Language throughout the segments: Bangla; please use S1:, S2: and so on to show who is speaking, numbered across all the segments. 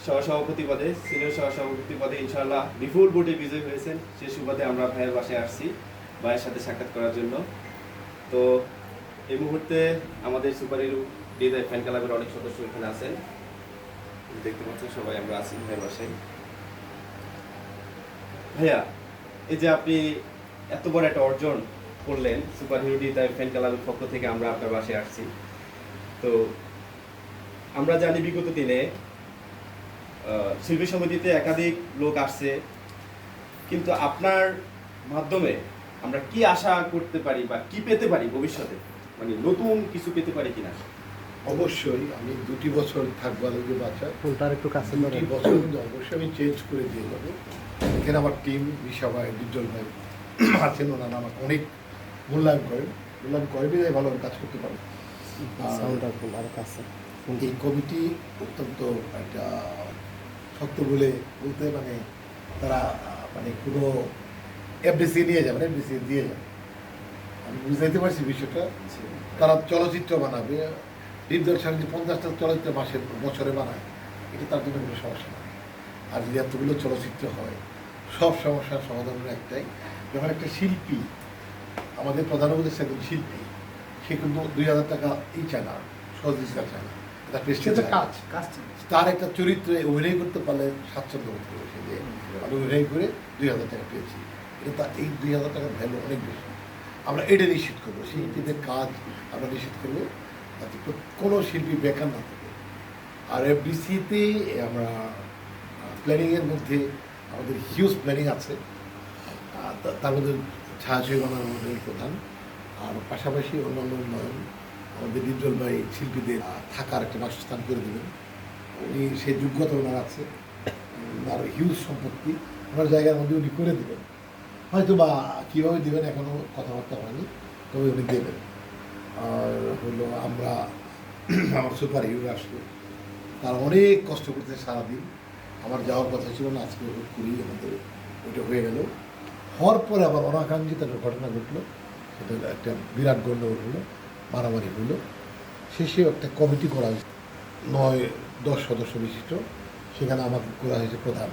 S1: সহসভাপতি পদে, সিনিয়র সহসভাপতি পদে ইনশাআল্লাহ বিপুল ভোটে বিজয়ী হয়েছেন। সে সুবাদে আমরা ভাইয়ের বাসায় আসছি ভাইয়ের সাথে সাক্ষাৎ করার জন্য। তো এই মুহূর্তে আমাদের সুপার হিরো হৃদয় ফ্যান ক্লাবের অনেক সদস্য এখানে আছেন, দেখতে পাচ্ছেন সবাই আমরা আছি ভাইয়ের বাসায়। ভাইয়া, এই যে আপনি এত বড় একটা অর্জন করলেন, সুপার হিরো হৃদয় ফ্যান ক্লাবের পক্ষ থেকে আমরা আপনার বাসায় আসছি। তো আমরা জানি বিগত দিনে শিল্পী সমিতিতে একাধিক লোক আসছে, কিন্তু আপনার মাধ্যমে আমরা কি আশা করতে পারি বা কি পেতে পারি ভবিষ্যতে, মানে নতুন কিছু পেতে পারি কিনা?
S2: অবশ্যই আমি 2 বছর থাকবো আলোকে বাচ্চা
S3: ফুলটার একটু কাছে
S2: 2 বছর কিন্তু অবশ্যই আমি চেঞ্জ করে দিয়ে যাবো। এখানে আমার টিম বিশা ভাই, ডিজল ভাই আছেন, ওনারা আমাকে অনেক মূল্যায়ন করে বিধায় ভালো কাজ করতে পারে।
S3: আর কাছে
S2: এই কমিটি অত্যন্ত একটা শক্ত বলতে মানে তারা মানে কোনো এফডিসি নিয়ে যাবে, এফডিসি দিয়ে যাবে। আমি বুঝাইতে পারছি বিষয়টা। তারা চলচ্চিত্র বানাবে, হৃদয় সঙ্গে 50টা চলচ্চিত্র বছরে বানায়, এটা তার জন্য কোনো সমস্যা না। আর যদি এতগুলো চলচ্চিত্র হয়, সব সমস্যার সমাধানের একটাই, যখন একটা শিল্পী, আমাদের প্রধান উপদেষ্টা একজন শিল্পী, সে কিন্তু 2000 টাকা চায় না, সহযোগিতা চায় না, এটা প্রেস্টিজ কাজ। তার একটা চরিত্রে অভিনয় করতে পারলে স্বাচ্ছন্দ্য বোধ করবে সে, যে আমি অভিনয় করে 2000 টাকা পেয়েছি। এটা তার এই 2000 টাকার ভ্যালু অনেক বেশি। আমরা এটা নিশ্চিত করবো, শিল্পীদের কাজ আমরা নিশ্চিত করবো যাতে কোনো শিল্পী বেকার না থাকে। আর এফডিসিতে আমরা প্ল্যানিংয়ের মধ্যে আমাদের হিউজ প্ল্যানিং আছে, তার মধ্যে ছায়াছবি বানানোর মডেল প্রধান, আর পাশাপাশি অন্যান্য উন্নয়ন। আমাদের ডিজল ভাই শিল্পীদের থাকার একটা বাসস্থান করে দেবেন, উনি সেই যোগ্যতা ওনার আছে, আর হিউজ সম্পত্তি ওনার জায়গার মধ্যে উনি করে দেবেন। হয়তো বা কীভাবে দেবেন এখনও কথাবার্তা হয়নি, তবে উনি দেবেন। আর হলো আমরা আমার সুপার হিরো আসলো, তার অনেক কষ্ট করতে সারাদিন। আমার যাওয়ার কথা ছিল না, আজকে হুট করেই আমাদের ওইটা হয়ে গেল। হওয়ার পরে আবার অনাকাঙ্ক্ষিত একটা ঘটনা ঘটলো, সেটা একটা বিরাট গণ্ডগোল হলো, মারামারি হলো। শেষে একটা কমিটি করা হয়েছে 9-10 সদস্য বিশিষ্ট, সেখানে আমাকে করা হয়েছে প্রধান,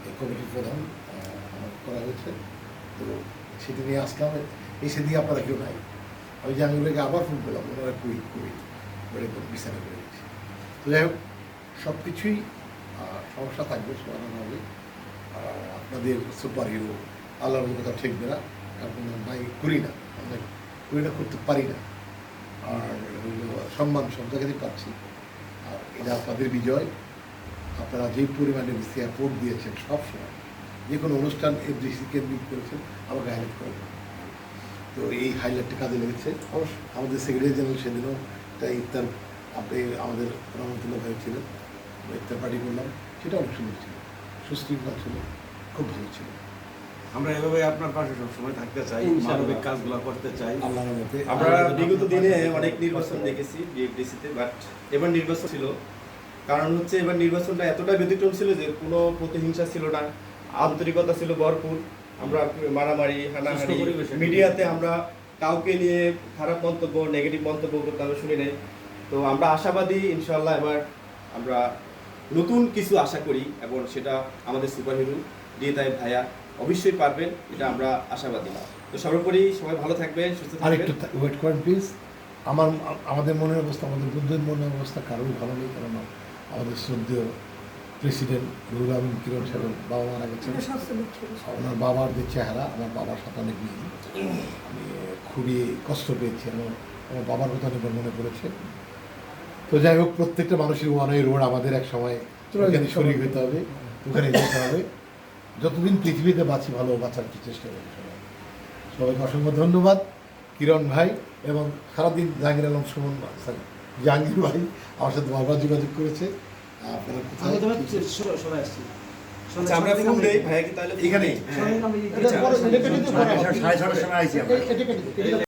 S2: এই কমিটির প্রধান আমাকে করা হয়েছে। তো সেটি নিয়ে আসলাম, এসে দিয়ে আপনারা কেউ নাই। আমি জাহাঙ্গীরকে আবার ফোন করলাম, ওনারা কই বলে বিছানা করে দিচ্ছি। তো যাই হোক, সব কিছুই সমস্যা থাকবে, সমাধান হবে। আপনাদের সুপার হিরো আল্লাহর কথা ঠেকবে না, কারণ নাই করি না, আমরা করি না, করতে পারি না। আর সম্মান সব জায়গাতেই পাচ্ছি। আর এটা আপনাদের বিজয়। আপনারা যেই পরিমাণে সাপোর্ট দিয়েছেন সবসময়, যে কোনো অনুষ্ঠান এফডিসি কেন্দ্রিক করেছেন, আমাকে হাইলাইট করবেন। তো এই হাইলাইটটা কাজে লেগেছে। অবশ্যই আমাদের সেক্রেটারি জেনারেল সেদিনও তাই ইফতার, আপনি আমাদের রহমতুল্লাহ ভাই ছিলেন, ইফতার পার্টি করলাম, সেটা অনেক সুন্দর ছিল, সুশৃঙ্খল ছিল, খুব ভালো ছিল।
S4: আমরা এভাবে আপনার পাশে সবসময় থাকতে চাই, মানবিক কাজগুলো করতে চাই
S2: আল্লাহর মতে।
S1: আমরা বিগত দিনে অনেক নির্বাচন দেখেছি বিএফডিসিতে, বাট এবার নির্বাচন ছিল, কারণ হচ্ছে এবার নির্বাচনটা এতটা ব্যতিক্রম ছিল যে কোনো প্রতিহিংসা ছিল না, আন্তরিকতা ছিল ভরপুর। আমরা মারামারি, হানাহানি, মিডিয়াতে আমরা কাউকে নিয়ে খারাপ মন্তব্য, নেগেটিভ মন্তব্য করতে আমরা শুনি নাই। তো আমরা আশাবাদী, ইনশাআল্লাহ এবার আমরা নতুন কিছু আশা করি, এবং সেটা আমাদের সুপার হিরো হৃদয় ভাইয়া অবশ্যই পারবেন, এটা আমরা আশাবাদী। তো সর্বোপরি সবাই ভালো থাকবেন, সুস্থ
S2: আর
S1: থাকবেন।
S2: একটু ওয়েট করেন প্লিজ। আমাদের মনের অবস্থা, আমাদের বন্ধুদের মনের অবস্থা কারোই ভালো নেই, কারণ আমাদের শ্রদ্ধেয় প্রেসিডেন্ট রুহুল আমিন কিরণ সাহেবের বাবা মারা গেছেন। ওনার বাবার যে চেহারা, আমার বাবার সাথে অনেক মিল, আমি খুবই কষ্ট পেয়েছি, আমার বাবার কথা অনেকবার মনে পড়েছে। তো যাই হোক, প্রত্যেকটা মানুষের ওয়ান ওয়ে রোড, আমাদের এক সময় ওখানে শরীর হতে হবে, ওখানে যেতে হবে। যতদিন পৃথিবীতে বাঁচি, ভালো বাঁচার চেষ্টা করি। সবাইকে অসংখ্য ধন্যবাদ কিরণ ভাই, এবং সারাদিন জাহাঙ্গীর আলম সুমন, সরি জাহাঙ্গীর ভাই আমার সাথে বারবার যোগাযোগ করেছে। আপনারা কোথায়
S4: সবাই আসছি।
S1: আচ্ছা, আমরা ফোন দেই ভাইয়া কি তাহলে
S2: এখানেই?
S3: সাড়ে 6টার সময় আইছি আমরা।